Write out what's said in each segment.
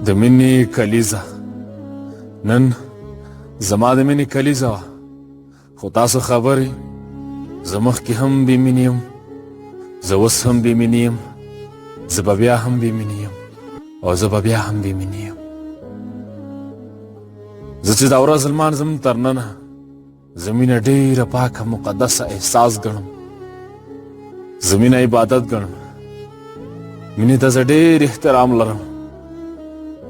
د مینې کلیزه نن زما د مینې کلیزه وه، خو تاسو خبرې زه مخکې هم بې مینې یم، زه اوس هم بې مینې یم، زه به بیا هم بې مینې یم او زه به بیا هم بې مینې یم. زه چې دا ورځ لمانځم تر ننه زه مینه ډېره پاکه مقدسه احساس ګڼم، زه مینه عبادت ګڼم، مینې ته زه ډېر احترام لرم.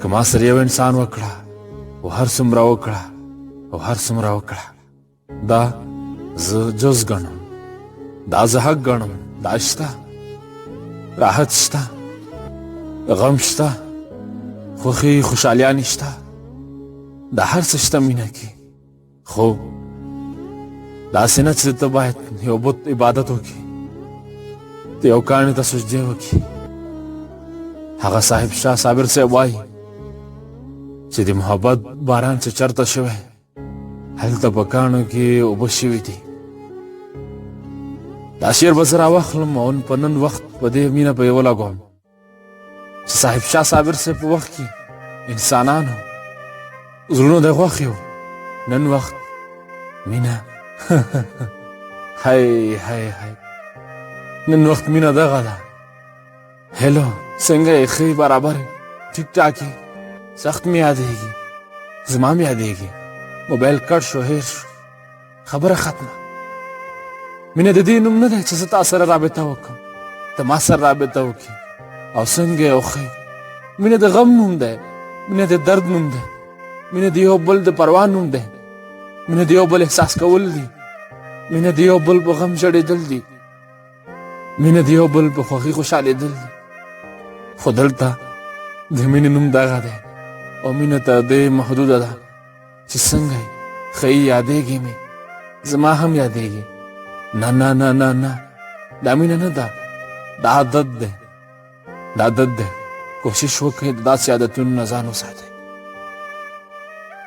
که ما سره یو انسان وکړه او هر څومره وکړه او هر څومره وکړه، دا زه جز ګڼم، دا زه حق ګڼم. دا شته، راحت شته، غم شته، خوښي خوشحالیانې شته، دا هر څه شته مینه کې. خو داسې نه چې ته باید یو بت عبادت وکړي، ته یو کاڼي ته سجدې وکړي. هغه صاحب شاه صابر صاحب وایي چې د محبت باران چې چرته شوی هلته په کاڼو کې اوبه شوي دي. دا شعر به زه راواخلم او په نن وخت په دې مینه په یې ولګوم چې صاحب شاه صابر صاحب په وخت کې انسانانو زړونه د خوښ یو، نن وخت مینه هی هی هی نن وخت مینه دغه ده. هلو څنګه یې؟ ښې برابر ټیک ټاک یې؟ سخت مې یادېږي، زما مې یادېږي. موبایل کټ شو، هیر شو، خبره ختمه. مینه د دې نوم نه دی چې زه تا سره رابطه وکړم، ته ما سره رابطه وکړې او څنګه یې او ښې. مینه د غم نوم دی، مینه د درد نوم دی، مینه د یو بل د پروا نوم دی، مینه د یو بل احساس کول دي، مینه د یو بل په غم ژړېدل دي، مینه د یو بل په خوښۍ خوشحالېدل دي. خو دلته د مینې نوم دغه دی او مینه ته دې محدوده ده چې څنګه یې ښه یادېږي مې، زما هم یادېږي. نه نه نه نه نه، دا مینه نه ده، دا عادت دی، دا عادت دی. کوشش وکړئ د داسې عادتونو نه ځان وساتئ.